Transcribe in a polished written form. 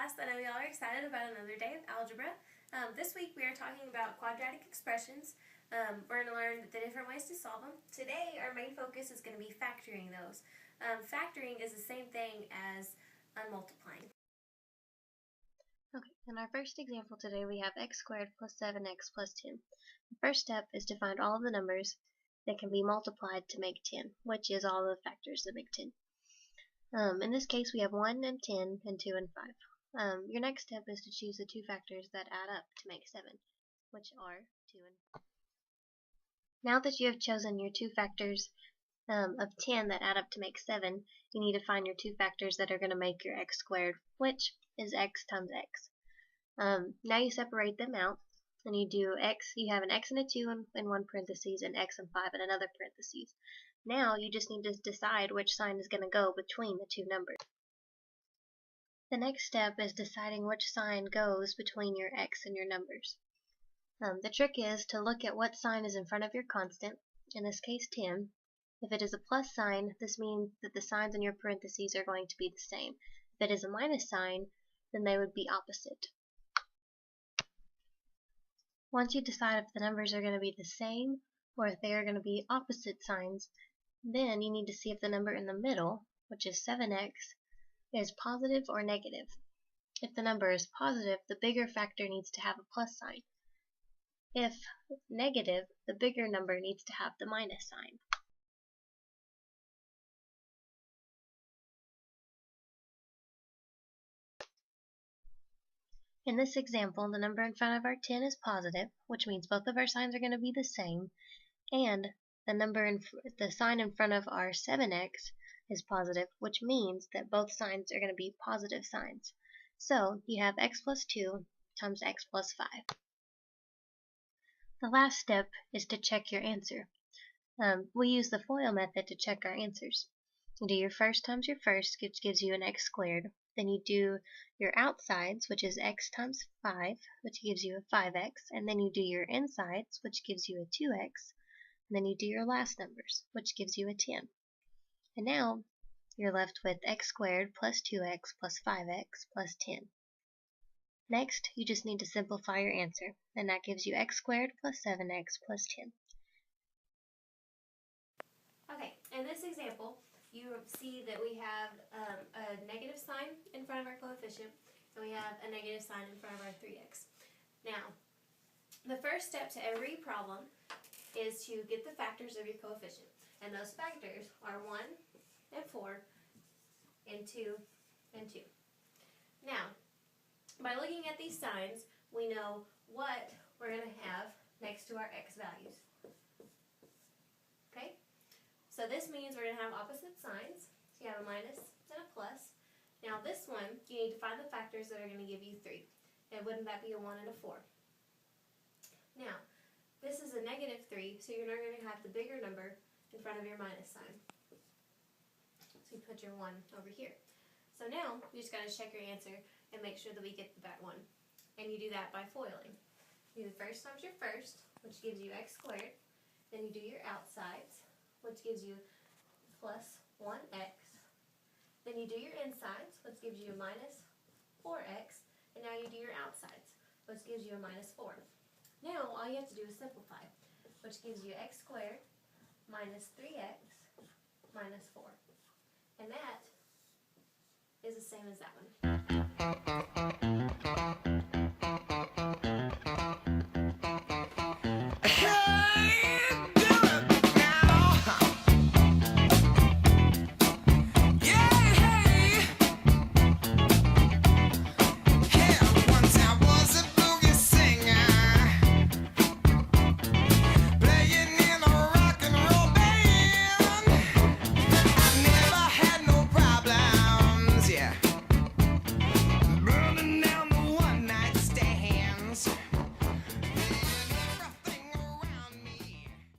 class, I know y'all are excited about another day of algebra. This week we are talking about quadratic expressions. We're going to learn the different ways to solve them. Today our main focus is going to be factoring those. Factoring is the same thing as multiplying. Okay, in our first example today we have x squared plus 7x plus 10. The first step is to find all of the numbers that can be multiplied to make 10, which is all the factors that make 10. In this case we have 1 and 10 and 2 and 5. Your next step is to choose the two factors that add up to make 7, which are 2 and 5. Now that you have chosen your two factors of 10 that add up to make 7, you need to find your two factors that are going to make your x squared, which is x times x. Now you separate them out, and you do x, you have an x and a 2 in one parentheses, and x and 5 in another parentheses. Now you just need to decide which sign is going to go between the two numbers. The next step is deciding which sign goes between your x and your numbers. The trick is to look at what sign is in front of your constant, in this case 10. If it is a plus sign, this means that the signs in your parentheses are going to be the same. If it is a minus sign, then they would be opposite. Once you decide if the numbers are going to be the same or if they are going to be opposite signs, then you need to see if the number in the middle, which is 7x, is positive or negative. If the number is positive, the bigger factor needs to have a plus sign. If negative, the bigger number needs to have the minus sign. In this example, the number in front of our 10 is positive, which means both of our signs are going to be the same, and the sign in front of our 7x is positive, which means that both signs are going to be positive signs. So you have x plus 2 times x plus 5. The last step is to check your answer. We use the FOIL method to check our answers. You do your first times your first, which gives you an x squared. Then you do your outsides, which is x times 5, which gives you a 5x. And then you do your insides, which gives you a 2x. And then you do your last numbers, which gives you a 10. And now you're left with x squared plus 2x plus 5x plus 10. Next, you just need to simplify your answer, and that gives you x squared plus 7x plus 10. Okay, in this example, you see that we have a negative sign in front of our coefficient, and we have a negative sign in front of our 3x. Now, the first step to every problem is to get the factors of your coefficient, and those factors are 1 and 4 and 2 and 2. Now, by looking at these signs, we know what we're going to have next to our x values. Okay? So this means we're going to have opposite signs. So you have a minus and a plus. Now this one, you need to find the factors that are going to give you 3. And wouldn't that be a 1 and a 4? Now, this is a negative 3, so you're not going to have the bigger number in front of your minus sign. So you put your 1 over here. So now, you just got to check your answer and make sure that we get that 1. And you do that by foiling. You do the first times your first, which gives you x squared. Then you do your outsides, which gives you plus 1x. Then you do your insides, which gives you a minus 4x. And now you do your outsides, which gives you a minus 4. Now all you have to do is simplify, which gives you x squared minus 3x minus 4. And that is the same as that one.